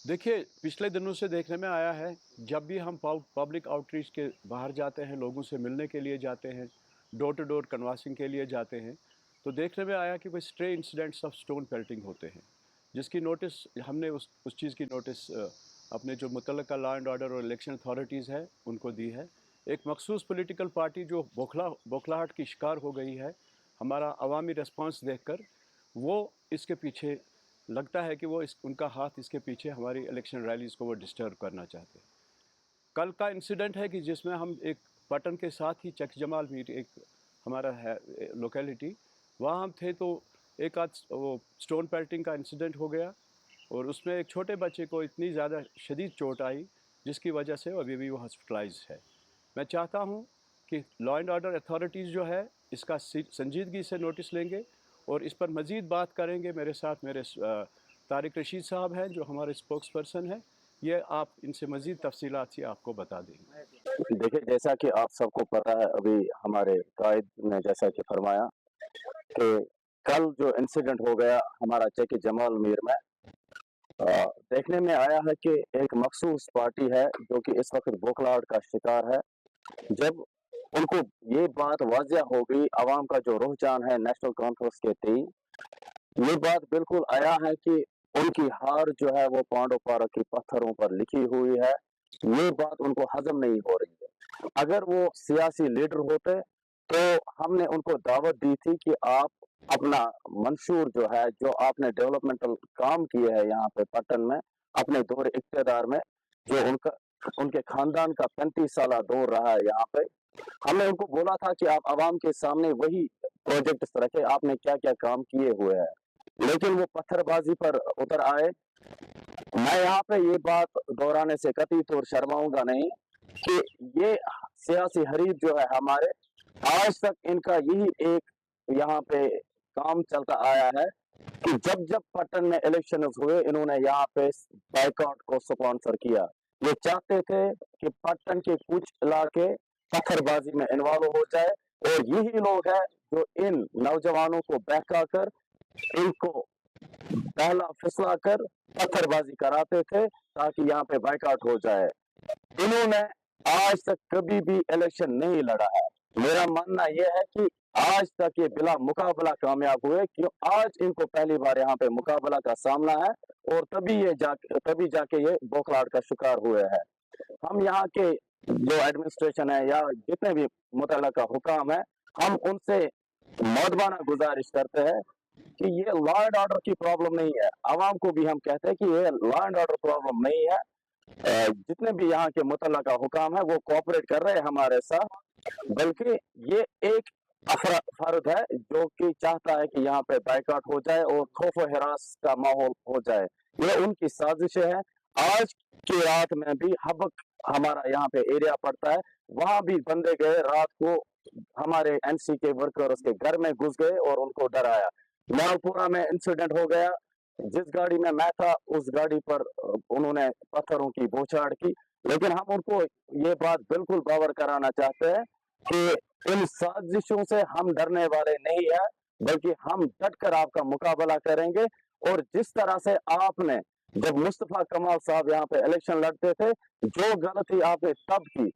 देखिए, पिछले दिनों से देखने में आया है, जब भी हम पब्लिक आउटरीच के बाहर जाते हैं, लोगों से मिलने के लिए जाते हैं, डोर टू डोर कन्वासिंग के लिए जाते हैं, तो देखने में आया कि कोई stray incidents of stone pelting होते हैं, जिसकी नोटिस हमने उस चीज़ की नोटिस अपने जो मुतल्लिका लॉ एंड ऑर्डर और इलेक्शन अथॉरिटीज़ है, उनको दी है। एक मखसूस पॉलिटिकल पार्टी जो बौखलाहट की शिकार हो गई है, हमारा अवामी रिस्पॉन्स देखकर, वो इसके पीछे लगता है कि वो उनका हाथ इसके पीछे हमारी इलेक्शन रैलीज़ को वो डिस्टर्ब करना चाहते हैं। कल का इंसिडेंट है कि जिसमें हम एक पटन के साथ ही चक जमाल मीट एक हमारा है लोकेलिटी, वहाँ हम थे तो एक आध वो स्टोन पेल्टिंग का इंसिडेंट हो गया और उसमें एक छोटे बच्चे को इतनी ज़्यादा शदीद चोट आई जिसकी वजह से अभी भी वो हॉस्पिटलाइज है। मैं चाहता हूँ कि लॉ एंड ऑर्डर अथॉरिटीज़ जो है इसका संजीदगी से नोटिस लेंगे और इस पर मज़ीद बात करेंगे। मेरे साथ मेरे तारिक रशीद साहब हैं जो हमारे स्पोक्स पर्सन हैं, ये आप इनसे मज़ीद तफसीलात से आपको बता देंगे। देखिए, जैसा कि आप सबको पता है, अभी हमारे कायद ने जैसा कि फरमाया कि कल जो इंसिडेंट हो गया हमारा चेक जमाल मीर में, देखने में आया है कि एक मखसूस पार्टी है जो कि इस वक्त बौखलाहट का शिकार है। जब उनको ये बात वाजिया हो गई, आवाम का जो रुझान है नेशनल कॉन्फ्रेंस के तई, ये बात बिल्कुल आया है कि उनकी हार जो है वो पांडव पारा के पत्थरों पर लिखी हुई है। ये बात उनको हजम नहीं हो रही है। अगर वो सियासी लीडर होते तो हमने उनको दावत दी थी कि आप अपना मंशूर जो है, जो आपने डेवलपमेंटल काम किए हैं यहाँ पे पटन में अपने दौर इख्तियार में, जो उनका उनके खानदान का 35 साल दौर रहा है यहाँ पे, हमने उनको बोला था कि आप आवाम के सामने वही प्रोजेक्ट रखे, आपने क्या क्या काम किए हुए हैं, लेकिन वो पत्थरबाजी पर उतर आए। मैं यहाँ पे ये बात दोहराने से कतई तौर शर्माऊंगा नहीं कि ये सियासी हरीफ जो है हमारे, आज तक इनका यही एक यहाँ पे काम चलता आया है कि जब जब पटन में इलेक्शन हुए, इन्होंने यहाँ पे बाइकआउट को स्पॉन्सर किया। ये चाहते थे कि पटन के कुछ इलाके पत्थरबाजी में इन्वॉल्व हो जाए और यही लोग हैं जो इन नौजवानों को बहका कर, इनको पहला फिसला कर पत्थरबाजी कराते थे ताकि यहाँ पे बाइकआउट हो जाए। इन्होंने आज तक कभी भी इलेक्शन नहीं लड़ा है। मेरा मानना यह है कि आज तक ये बिला मुकाबला कामयाब हुए, क्यों आज इनको पहली बार यहाँ पे मुकाबला का सामना है और तभी जाके ये बौखलाहट का शिकार हुए हैं। हम यहाँ के जो एडमिनिस्ट्रेशन है या जितने भी मुतल्लिका हुकाम है, हम उनसे मौदबाना गुजारिश करते हैं कि ये लॉ एंड ऑर्डर की प्रॉब्लम नहीं है। आवाम को भी हम कहते हैं कि ये लॉ एंड ऑर्डर प्रॉब्लम नहीं है। जितने भी यहाँ के मुतल्लिका हुकाम है वो कोऑपरेट कर रहे हैं हमारे साथ, बल्कि ये एक फर्द है जो कि चाहता है कि यहाँ पे बाइकआउट हो जाए और खौफ हिरास का माहौल हो जाए। ये उनकी साजिशें हैं। आज की रात में भी हबक हमारा यहाँ पे एरिया पड़ता है, वहां भी बंदे गए रात को, हमारे एनसी के वर्कर्स के घर में घुस गए और उनको डराया। लालपुरा में इंसिडेंट हो गया, जिस गाड़ी में मैं था उस गाड़ी पर उन्होंने पत्थरों की बौछार की, लेकिन हम उनको ये बात बिल्कुल बावर कराना चाहते हैं कि इन साजिशों से हम डरने वाले नहीं है, बल्कि हम डटकर आपका मुकाबला करेंगे। और जिस तरह से आपने जब मुस्तफा कमाल साहब यहाँ पे इलेक्शन लड़ते थे, जो गलती आपने तब की,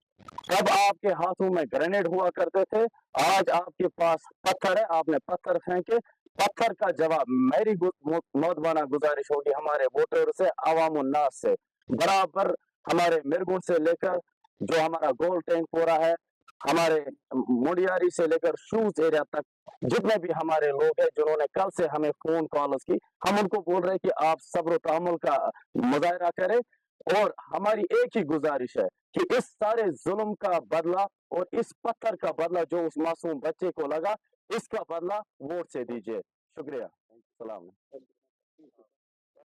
तब आपके हाथों में ग्रेनेड हुआ करते थे, आज आपके पास पत्थर है, आपने पत्थर फेंके। पत्थर का जवाब मेरी मौदबाना गुजारिश होगी हमारे वोटर से, आवाम उन्नास से, बराबर हमारे मिरगुन से लेकर जो हमारा गोल टैंक पूरा है, हमारे मुंडियारी से लेकर शूज एरिया तक, जितने भी हमारे लोग हैं जिन्होंने कल से हमें फोन कॉल्स की, हम उनको बोल रहे हैं कि आप सब्र तहम्मुल का मुजाहरा करें। और हमारी एक ही गुजारिश है कि इस सारे जुल्म का बदला और इस पत्थर का बदला जो उस मासूम बच्चे को लगा, इसका बदला वोट से दीजिए। शुक्रिया। सलाम।